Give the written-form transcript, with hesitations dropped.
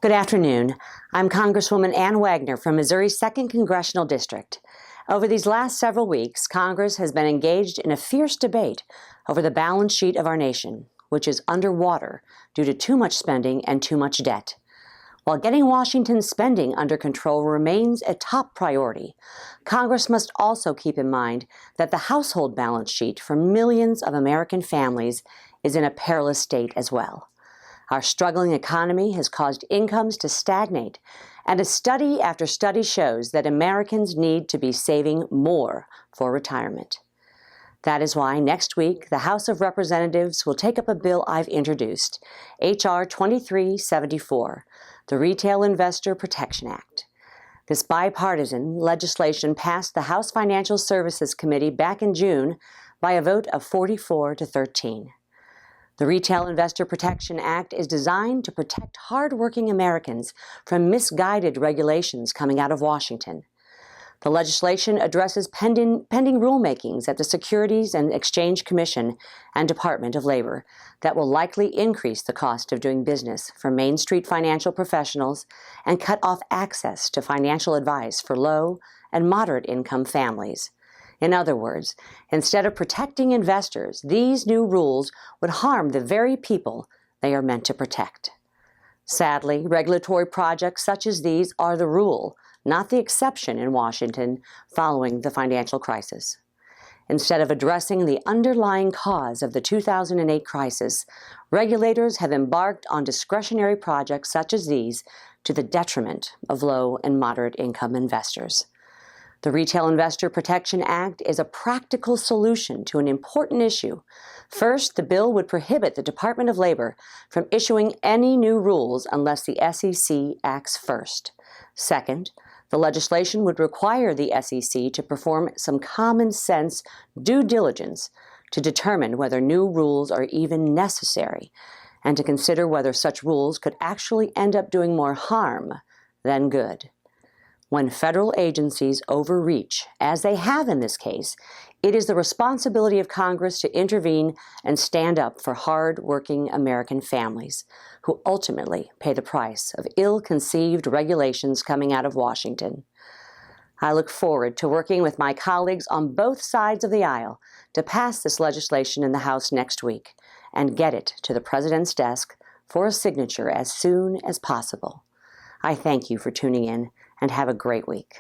Good afternoon. I'm Congresswoman Ann Wagner from Missouri's 2nd Congressional District. Over these last several weeks, Congress has been engaged in a fierce debate over the balance sheet of our nation, which is underwater due to too much spending and too much debt. While getting Washington's spending under control remains a top priority, Congress must also keep in mind that the household balance sheet for millions of American families is in a perilous state as well. Our struggling economy has caused incomes to stagnate, and a study after study shows that Americans need to be saving more for retirement. That is why next week the House of Representatives will take up a bill I've introduced, H.R. 2374, the Retail Investor Protection Act. This bipartisan legislation passed the House Financial Services Committee back in June by a vote of 44 to 13. The Retail Investor Protection Act is designed to protect hardworking Americans from misguided regulations coming out of Washington. The legislation addresses pending rulemakings at the Securities and Exchange Commission and Department of Labor that will likely increase the cost of doing business for Main Street financial professionals and cut off access to financial advice for low and moderate income families. In other words, instead of protecting investors, these new rules would harm the very people they are meant to protect. Sadly, regulatory projects such as these are the rule, not the exception in Washington following the financial crisis. Instead of addressing the underlying cause of the 2008 crisis, regulators have embarked on discretionary projects such as these to the detriment of low and moderate income investors. The Retail Investor Protection Act is a practical solution to an important issue. First, the bill would prohibit the Department of Labor from issuing any new rules unless the SEC acts first. Second, the legislation would require the SEC to perform some common sense due diligence to determine whether new rules are even necessary and to consider whether such rules could actually end up doing more harm than good. When federal agencies overreach, as they have in this case, it is the responsibility of Congress to intervene and stand up for hard-working American families who ultimately pay the price of ill-conceived regulations coming out of Washington. I look forward to working with my colleagues on both sides of the aisle to pass this legislation in the House next week and get it to the President's desk for a signature as soon as possible. I thank you for tuning in and have a great week.